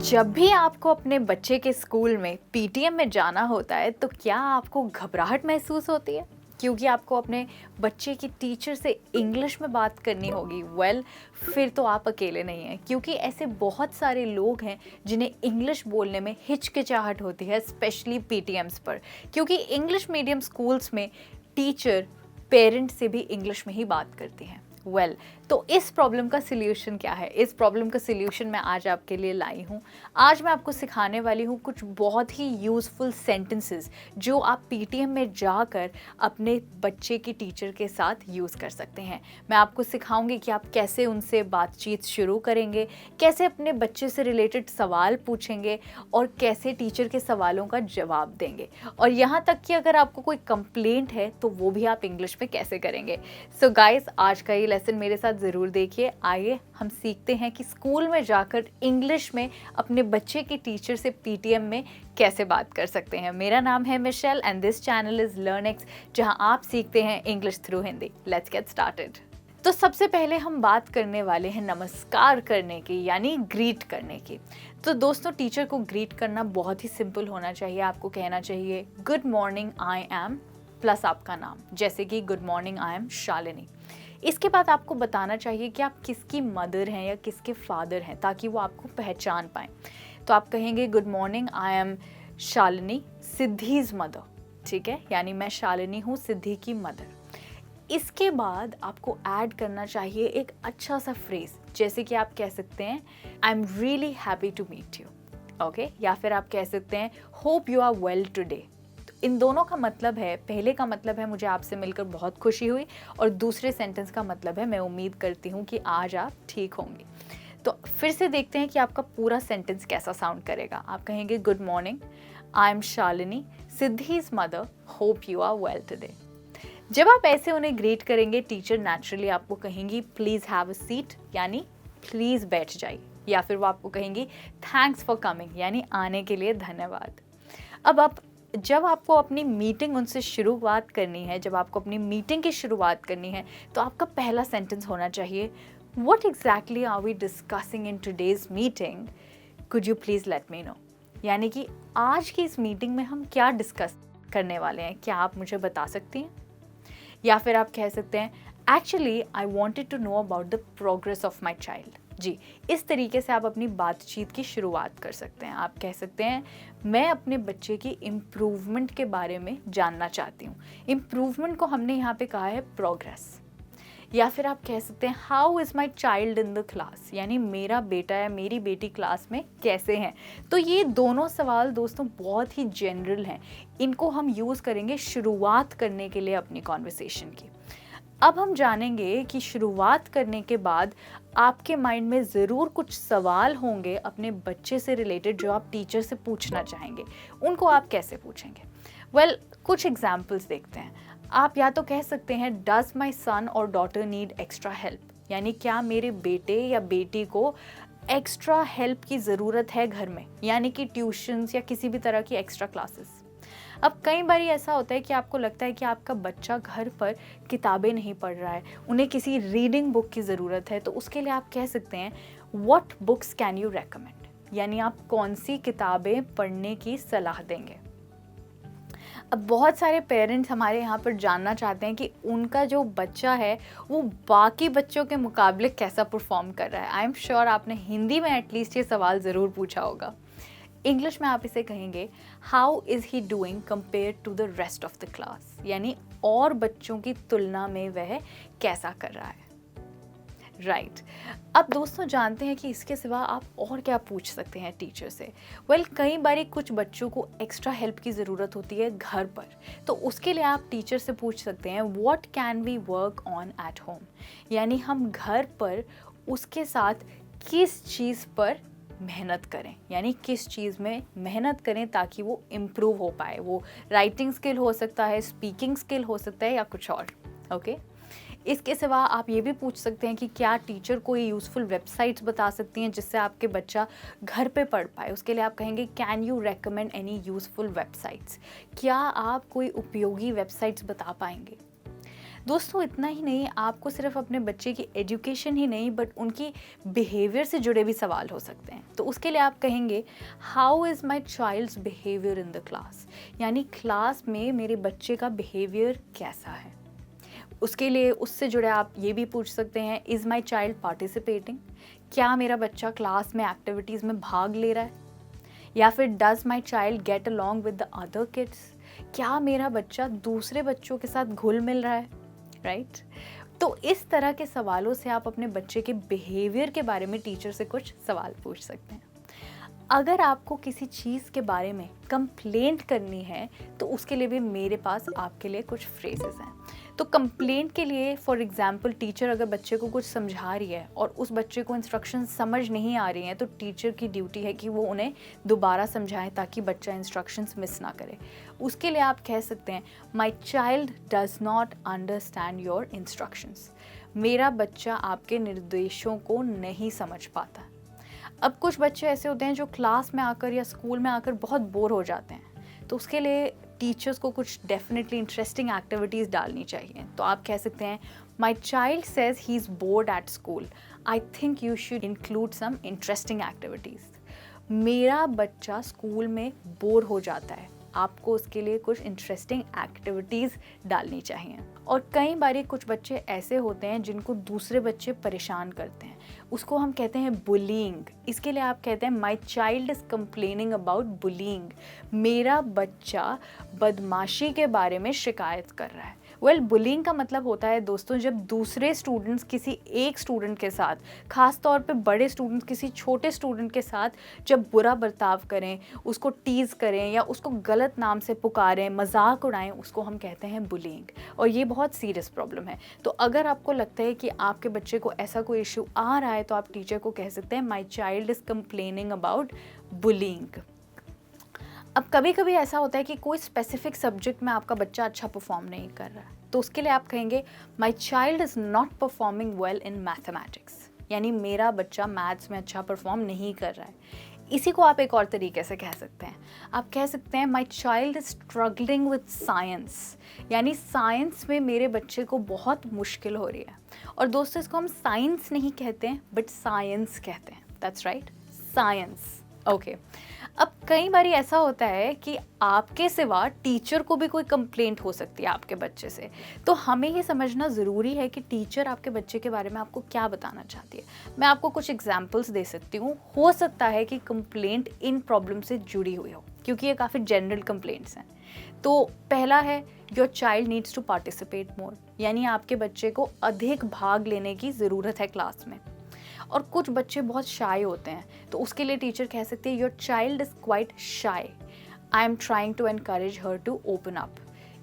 जब भी आपको अपने बच्चे के स्कूल में पीटीएम में जाना होता है तो क्या आपको घबराहट महसूस होती है क्योंकि आपको अपने बच्चे की टीचर से इंग्लिश में बात करनी होगी। फिर तो आप अकेले नहीं हैं, क्योंकि ऐसे बहुत सारे लोग हैं जिन्हें इंग्लिश बोलने में हिचकिचाहट होती है, स्पेशली पीटीएम्स पर, क्योंकि इंग्लिश मीडियम स्कूल्स में टीचर पेरेंट से भी इंग्लिश में ही बात करती हैं। तो इस प्रॉब्लम का सिल्यूशन क्या है? इस प्रॉब्लम का सिल्यूशन मैं आज आपके लिए लाई हूँ। आज मैं आपको सिखाने वाली हूँ कुछ बहुत ही यूज़फुल सेंटेंसेस जो आप पीटीएम में जाकर अपने बच्चे की टीचर के साथ यूज़ कर सकते हैं। मैं आपको सिखाऊंगी कि आप कैसे उनसे बातचीत शुरू करेंगे, कैसे अपने बच्चे से रिलेटेड सवाल पूछेंगे और कैसे टीचर के सवालों का जवाब देंगे, और यहाँ तक कि अगर आपको कोई कंप्लेंट है तो वो भी आप इंग्लिश में कैसे करेंगे। सो गाइस, आज का ये लेसन मेरे साथ ज़रूर देखिए। आइए हम सीखते हैं कि स्कूल में जाकर इंग्लिश में अपने बच्चे की टीचर से पीटीएम में कैसे बात कर सकते हैं। मेरा नाम है Michelle and this channel is Learnex, जहां आप सीखते हैं English through Hindi. Let's get started. तो सबसे पहले हम बात करने वाले हैं नमस्कार करने की, यानी ग्रीट करने की। तो दोस्तों, टीचर को ग्रीट करना बहुत ही सिंपल होना चाहिए। आपको कहना चाहिए good morning I M plus आपका नाम, जैसे कि good morning I am Shalini. इसके बाद आपको बताना चाहिए कि आप किसकी मदर हैं या किसके फादर हैं, ताकि वो आपको पहचान पाएँ। तो आप कहेंगे good morning I am Shalini Siddhi's mother, ठीक है, यानी मैं शालिनी हूँ सिद्धि की मदर। इसके बाद आपको ऐड करना चाहिए एक अच्छा सा फ्रेज, जैसे कि आप कह सकते हैं I am really happy to meet you, okay, या फिर आप कह सकते हैं hope you are well today. इन दोनों का मतलब है, पहले का मतलब है मुझे आपसे मिलकर बहुत खुशी हुई, और दूसरे सेंटेंस का मतलब है मैं उम्मीद करती हूँ कि आज आप ठीक होंगे। तो फिर से देखते हैं कि आपका पूरा सेंटेंस कैसा साउंड करेगा। आप कहेंगे good morning I am Shalini Siddhi's mother hope you are well today. जब आप ऐसे उन्हें ग्रीट करेंगे, टीचर नेचुरली आपको कहेंगी प्लीज़ हैव अ सीट, यानी प्लीज़ बैठ जाइए, या फिर वो आपको कहेंगी थैंक्स फॉर कमिंग, यानी आने के लिए धन्यवाद। अब जब आपको अपनी मीटिंग उनसे शुरुआत करनी है, जब आपको अपनी मीटिंग की शुरुआत करनी है, तो आपका पहला सेंटेंस होना चाहिए what exactly are we discussing in today's meeting, could you please let me know, यानी कि आज की इस मीटिंग में हम क्या डिस्कस करने वाले हैं, क्या आप मुझे बता सकती हैं। या फिर आप कह सकते हैं actually I wanted to know about the progress of my child. जी, इस तरीके से आप अपनी बातचीत की शुरुआत कर सकते हैं। आप कह सकते हैं मैं अपने बच्चे की इम्प्रूवमेंट के बारे में जानना चाहती हूँ। इम्प्रूवमेंट को हमने यहाँ पे कहा है प्रोग्रेस। या फिर आप कह सकते हैं how is my child in the class, यानी मेरा बेटा या मेरी बेटी क्लास में कैसे हैं। तो ये दोनों सवाल दोस्तों बहुत ही जनरल हैं, इनको हम यूज़ करेंगे शुरुआत करने के लिए अपनी कॉन्वर्सेशन की। अब हम जानेंगे कि शुरुआत करने के बाद आपके माइंड में ज़रूर कुछ सवाल होंगे अपने बच्चे से रिलेटेड जो आप टीचर से पूछना चाहेंगे। उनको आप कैसे पूछेंगे? कुछ एग्जाम्पल्स देखते हैं। आप या तो कह सकते हैं डज माई सन और डॉटर नीड एक्स्ट्रा हेल्प, यानी क्या मेरे बेटे या बेटी को एक्स्ट्रा हेल्प की ज़रूरत है घर में, यानी कि ट्यूशन्स या किसी भी तरह की एक्स्ट्रा क्लासेस। अब कई बार ऐसा होता है कि आपको लगता है कि आपका बच्चा घर पर किताबें नहीं पढ़ रहा है, उन्हें किसी रीडिंग बुक की ज़रूरत है, तो उसके लिए आप कह सकते हैं what books can you recommend, यानी आप कौन सी किताबें पढ़ने की सलाह देंगे। अब बहुत सारे पेरेंट्स हमारे यहाँ पर जानना चाहते हैं कि उनका जो बच्चा है वो बाकी बच्चों के मुकाबले कैसा परफॉर्म कर रहा है। आई एम श्योर आपने हिंदी में एटलीस्ट ये सवाल ज़रूर पूछा होगा। इंग्लिश में आप इसे कहेंगे how is he doing compare to the rest of the class, यानी और बच्चों की तुलना में वह कैसा कर रहा है। राइट। अब दोस्तों जानते हैं कि इसके सिवा आप और क्या पूछ सकते हैं टीचर से। कई बार कुछ बच्चों को एक्स्ट्रा हेल्प की ज़रूरत होती है घर पर, तो उसके लिए आप टीचर से पूछ सकते हैं what can we work on at home, यानी हम घर पर उसके साथ किस चीज़ पर मेहनत करें, यानी किस चीज़ में मेहनत करें ताकि वो इम्प्रूव हो पाए। वो राइटिंग स्किल हो सकता है, स्पीकिंग स्किल हो सकता है, या कुछ और। ओके। इसके सिवा आप ये भी पूछ सकते हैं कि क्या टीचर कोई यूज़फुल वेबसाइट्स बता सकती हैं जिससे आपके बच्चा घर पे पढ़ पाए। उसके लिए आप कहेंगे can you recommend any useful websites, क्या आप कोई उपयोगी वेबसाइट्स बता पाएंगे। दोस्तों इतना ही नहीं, आपको सिर्फ अपने बच्चे की एजुकेशन ही नहीं बट उनकी बिहेवियर से जुड़े भी सवाल हो सकते हैं। तो उसके लिए आप कहेंगे how is my child's behaviour in the class, यानी क्लास में मेरे बच्चे का बिहेवियर कैसा है। उसके लिए उससे जुड़े आप ये भी पूछ सकते हैं, इज़ माई चाइल्ड पार्टिसिपेटिंग, क्या मेरा बच्चा क्लास में एक्टिविटीज़ में भाग ले रहा है। या फिर does my child get along with the other kids, क्या मेरा बच्चा दूसरे बच्चों के साथ घुल मिल रहा है, राइट। तो इस तरह के सवालों से आप अपने बच्चे के बिहेवियर के बारे में टीचर से कुछ सवाल पूछ सकते हैं। अगर आपको किसी चीज़ के बारे में कंप्लेंट करनी है तो उसके लिए भी मेरे पास आपके लिए कुछ फ्रेजेस हैं। तो कंप्लेंट के लिए फॉर एग्जांपल, टीचर अगर बच्चे को कुछ समझा रही है और उस बच्चे को इंस्ट्रक्शन समझ नहीं आ रही हैं, तो टीचर की ड्यूटी है कि वो उन्हें दोबारा समझाएं ताकि बच्चा इंस्ट्रक्शंस मिस ना करे। उसके लिए आप कह सकते हैं my child does not understand your instructions, मेरा बच्चा आपके निर्देशों को नहीं समझ पाता। अब कुछ बच्चे ऐसे होते हैं जो क्लास में आकर या स्कूल में आकर बहुत बोर हो जाते हैं, तो उसके लिए टीचर्स को कुछ डेफिनेटली इंटरेस्टिंग एक्टिविटीज़ डालनी चाहिए। तो आप कह सकते हैं my child says he is bored at school, I think you should include some interesting activities. मेरा बच्चा स्कूल में बोर हो जाता है, आपको उसके लिए कुछ इंटरेस्टिंग एक्टिविटीज़ डालनी चाहिए। और कई बार कुछ बच्चे ऐसे होते हैं जिनको दूसरे बच्चे परेशान करते हैं, उसको हम कहते हैं बुलिंग। इसके लिए आप कहते हैं my child is complaining about bullying, मेरा बच्चा बदमाशी के बारे में शिकायत कर रहा है। बुलिंग का मतलब होता है दोस्तों, जब दूसरे स्टूडेंट्स किसी एक स्टूडेंट के साथ, ख़ास तौर पे बड़े स्टूडेंट्स किसी छोटे स्टूडेंट के साथ जब बुरा बर्ताव करें, उसको टीज़ करें या उसको गलत नाम से पुकारें, मजाक उड़ाएं, उसको हम कहते हैं बुलिंग। और ये बहुत सीरियस प्रॉब्लम है। तो अगर आपको लगता है कि आपके बच्चे को ऐसा कोई इशू आ रहा है तो आप टीचर को कह सकते हैं my child is complaining about bullying. अब कभी कभी ऐसा होता है कि कोई स्पेसिफिक सब्जेक्ट में आपका बच्चा अच्छा परफॉर्म नहीं कर रहा है, तो उसके लिए आप कहेंगे my child is not performing well in mathematics, यानी मेरा बच्चा मैथ्स में अच्छा परफॉर्म नहीं कर रहा है। इसी को आप एक और तरीके से कह सकते हैं, आप कह सकते हैं my child is struggling with science, यानी साइंस में मेरे बच्चे को बहुत मुश्किल हो रही है। और दोस्तों इसको हम साइंस नहीं कहते हैं बट साइंस कहते हैं, दैट्स राइट, साइंस, ओके। अब कई बार ऐसा होता है कि आपके सिवा टीचर को भी कोई कंप्लेंट हो सकती है आपके बच्चे से, तो हमें ये समझना ज़रूरी है कि टीचर आपके बच्चे के बारे में आपको क्या बताना चाहती है। मैं आपको कुछ एग्जांपल्स दे सकती हूँ, हो सकता है कि कंप्लेंट इन प्रॉब्लम से जुड़ी हुई हो क्योंकि ये काफ़ी जनरल कंप्लेंट्स हैं। तो पहला है your child needs to participate more, यानी आपके बच्चे को अधिक भाग लेने की ज़रूरत है क्लास में। और कुछ बच्चे बहुत शाय होते हैं, तो उसके लिए टीचर कह सकते हैं your child is quite shy, I am trying to encourage her to open up,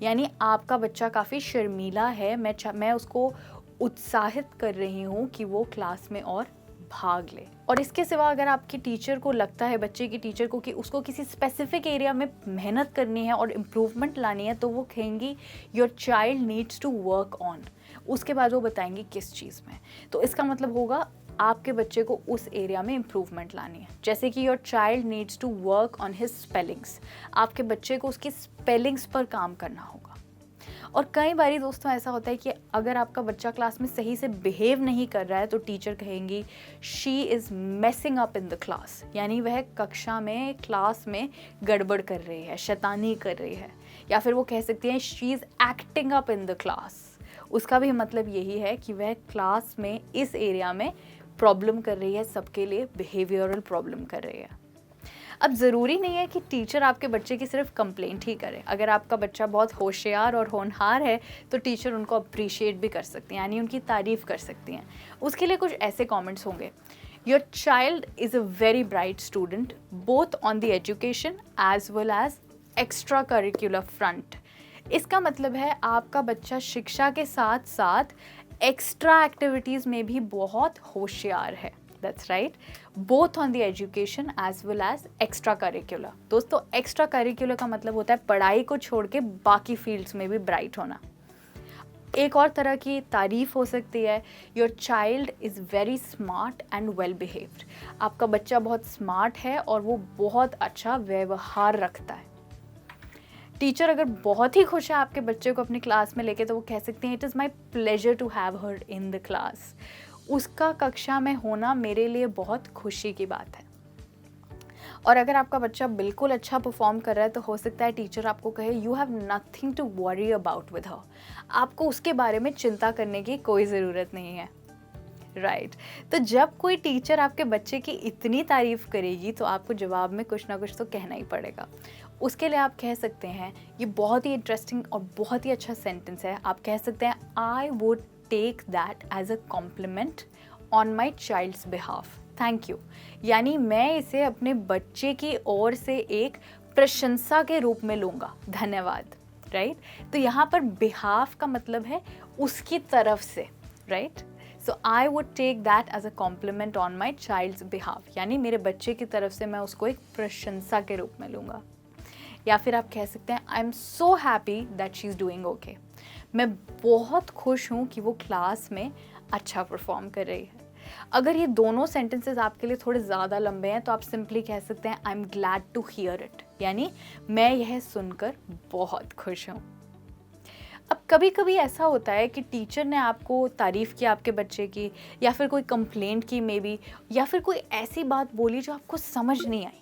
यानी आपका बच्चा काफ़ी शर्मीला है, मैं उसको उत्साहित कर रही हूँ कि वो क्लास में और भाग ले। और इसके सिवा अगर आपकी टीचर को लगता है, बच्चे की टीचर को, कि उसको किसी स्पेसिफिक एरिया में मेहनत करनी है और इम्प्रूवमेंट लानी है, तो वो कहेंगी your child needs to work on, उसके बाद वो बताएंगी किस चीज़ में। तो इसका मतलब होगा आपके बच्चे को उस एरिया में इम्प्रूवमेंट लानी है। जैसे कि your child needs to work on his spellings, आपके बच्चे को उसकी स्पेलिंग्स पर काम करना होगा। और कई बारी दोस्तों ऐसा होता है कि अगर आपका बच्चा क्लास में सही से बिहेव नहीं कर रहा है तो टीचर कहेंगी she is messing up in the class, यानी वह कक्षा में, क्लास में गड़बड़ कर रही है, शैतानी कर रही है। या फिर वो कह सकती हैं she is acting up in the class, उसका भी मतलब यही है कि वह क्लास में इस एरिया में प्रॉब्लम कर रही है, सबके लिए बिहेवियरल प्रॉब्लम कर रही है। अब ज़रूरी नहीं है कि टीचर आपके बच्चे की सिर्फ कंप्लेंट ही करे। अगर आपका बच्चा बहुत होशियार और होनहार है तो टीचर उनको अप्रिशिएट भी कर सकती हैं, यानी उनकी तारीफ़ कर सकती हैं। उसके लिए कुछ ऐसे कमेंट्स होंगे, your child is a very bright student both on the education as well as extra curricular front. इसका मतलब है आपका बच्चा शिक्षा के साथ साथ एक्स्ट्रा एक्टिविटीज़ में भी बहुत होशियार है, that's right, both on the education as well as extra curricular. दोस्तों एक्स्ट्रा करिकुलर का मतलब होता है पढ़ाई को छोड़ के बाकी फील्ड्स में भी ब्राइट होना। एक और तरह की तारीफ़ हो सकती है, your child is very smart and well behaved, आपका बच्चा बहुत स्मार्ट है और वो बहुत अच्छा व्यवहार रखता है। टीचर अगर बहुत ही खुश है आपके बच्चे को अपनी क्लास में लेके, तो वो कह सकते हैं it is my pleasure to have her in the class. उसका कक्षा में होना मेरे लिए बहुत खुशी की बात है। और अगर आपका बच्चा बिल्कुल अच्छा परफॉर्म कर रहा है, तो हो सकता है टीचर आपको कहे you have nothing to worry about with her, आपको उसके बारे में चिंता करने की कोई ज़रूरत नहीं है, राइट। तो जब कोई टीचर आपके बच्चे की इतनी तारीफ़ करेगी, तो आपको जवाब में कुछ ना कुछ तो कहना ही पड़ेगा। उसके लिए आप कह सकते हैं, ये बहुत ही इंटरेस्टिंग और बहुत ही अच्छा सेंटेंस है, आप कह सकते हैं I would take that as a compliment on my child's behalf, thank you. यानी मैं इसे अपने बच्चे की ओर से एक प्रशंसा के रूप में लूँगा, धन्यवाद, राइट। तो यहाँ पर बिहाफ का मतलब है उसकी तरफ से, right. So I would take that as a compliment on my child's behalf, यानी मेरे बच्चे की तरफ से मैं उसको एक प्रशंसा के रूप में लूँगा। या फिर आप कह सकते हैं I am so happy that she is doing okay, मैं बहुत खुश हूँ कि वो क्लास में अच्छा परफॉर्म कर रही है। अगर ये दोनों सेंटेंसेस आपके लिए थोड़े ज़्यादा लंबे हैं, तो आप सिंपली कह सकते हैं I am glad to hear it, यानी मैं यह सुनकर बहुत खुश हूँ। अब कभी कभी ऐसा होता है कि टीचर ने आपको तारीफ़ की आपके बच्चे की, या फिर कोई कंप्लेंट की मे बी, या फिर कोई ऐसी बात बोली जो आपको समझ नहीं आई।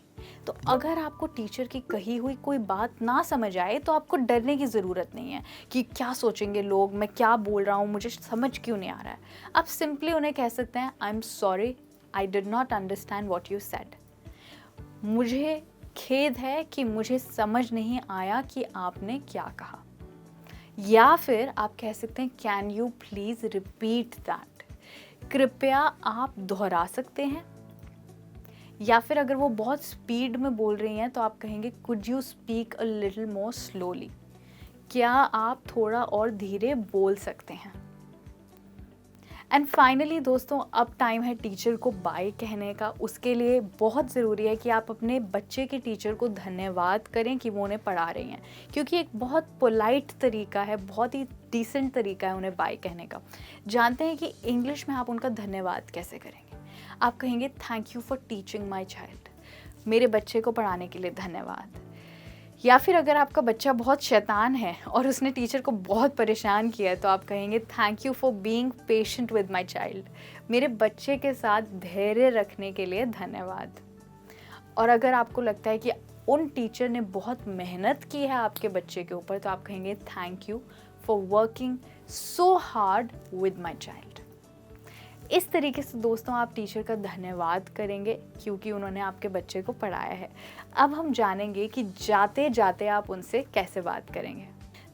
तो अगर आपको टीचर की कही हुई कोई बात ना समझ आए, तो आपको डरने की ज़रूरत नहीं है कि क्या सोचेंगे लोग, मैं क्या बोल रहा हूँ, मुझे समझ क्यों नहीं आ रहा है। आप सिंपली उन्हें कह सकते हैं I am sorry, I did not understand what you said, मुझे खेद है कि मुझे समझ नहीं आया कि आपने क्या कहा। या फिर आप कह सकते हैं can you please repeat that, कृपया आप दोहरा सकते हैं। या फिर अगर वो बहुत स्पीड में बोल रही हैं, तो आप कहेंगे could you speak a little more slowly, क्या आप थोड़ा और धीरे बोल सकते हैं। एंड फाइनली दोस्तों, अब टाइम है टीचर को बाय कहने का। उसके लिए बहुत ज़रूरी है कि आप अपने बच्चे के टीचर को धन्यवाद करें कि वो उन्हें पढ़ा रही हैं, क्योंकि एक बहुत पोलाइट तरीका है, बहुत ही डिसेंट तरीका है उन्हें बाय कहने का। जानते हैं कि इंग्लिश में आप उनका धन्यवाद कैसे करेंगे? आप कहेंगे thank you for teaching my child, मेरे बच्चे को पढ़ाने के लिए धन्यवाद। या फिर अगर आपका बच्चा बहुत शैतान है और उसने टीचर को बहुत परेशान किया है, तो आप कहेंगे thank you for being patient with my child, मेरे बच्चे के साथ धैर्य रखने के लिए धन्यवाद। और अगर आपको लगता है कि उन टीचर ने बहुत मेहनत की है आपके बच्चे के ऊपर, तो आप कहेंगे thank you for working so hard with my child. इस तरीके से दोस्तों आप टीचर का धन्यवाद करेंगे, क्योंकि उन्होंने आपके बच्चे को पढ़ाया है। अब हम जानेंगे कि जाते जाते आप उनसे कैसे बात करेंगे।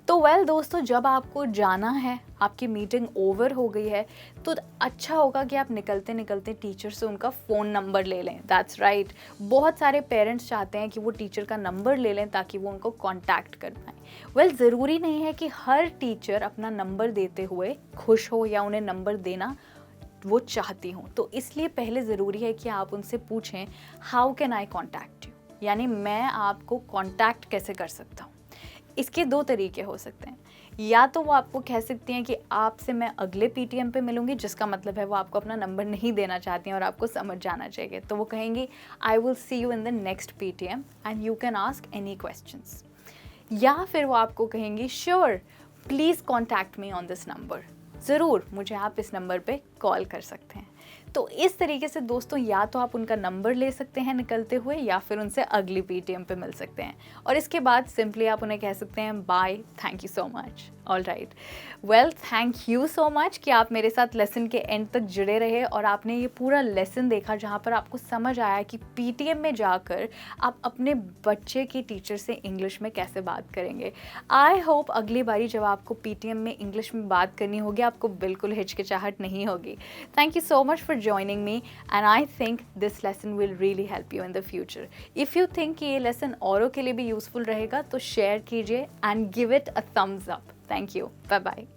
तो वेल दोस्तों, जब आपको जाना है, आपकी मीटिंग ओवर हो गई है, तो अच्छा होगा कि आप निकलते निकलते टीचर से उनका फ़ोन नंबर ले लें। दैट्स राइट, बहुत सारे पेरेंट्स चाहते हैं कि वो टीचर का नंबर ले लें ताकि वो उनको कांटेक्ट कर पाएँ। वेल ज़रूरी नहीं है कि हर टीचर अपना नंबर देते हुए खुश हो या उन्हें नंबर देना वो चाहती हूँ। तो इसलिए पहले ज़रूरी है कि आप उनसे पूछें how can eye contact you, यानी मैं आपको कॉन्टैक्ट कैसे कर सकता हूँ। इसके दो तरीके हो सकते हैं, या तो वो आपको कह सकती हैं कि आपसे मैं अगले पीटीएम पे मिलूंगी, जिसका मतलब है वो आपको अपना नंबर नहीं देना चाहती हैं और आपको समझ जाना चाहिए। तो वो कहेंगी I will see you in the next PTM and you can ask any questions. या फिर वो आपको कहेंगी sure please contact me on this number, ज़रूर मुझे आप इस नंबर पे कॉल कर सकते हैं। तो इस तरीके से दोस्तों, या तो आप उनका नंबर ले सकते हैं निकलते हुए, या फिर उनसे अगली पीटीएम पे मिल सकते हैं। और इसके बाद सिंपली आप उन्हें कह सकते हैं bye, thank you so much. All right, well thank you so much कि आप मेरे साथ लेसन के एंड तक जुड़े रहे और आपने ये पूरा लेसन देखा, जहाँ पर आपको समझ आया कि पीटीएम में जाकर आप अपने बच्चे की टीचर से इंग्लिश में कैसे बात करेंगे। आई होप अगली बारी जब आपको पीटीएम में इंग्लिश में बात करनी होगी, आपको बिल्कुल हिचकिचाहट नहीं होगी। Thank you so much for joining me, and I think this lesson will really help you in the future. If you think कि ये lesson औरों के लिए भी useful रहेगा, तो share कीजिए and give it a thumbs up. Thank you. Bye bye.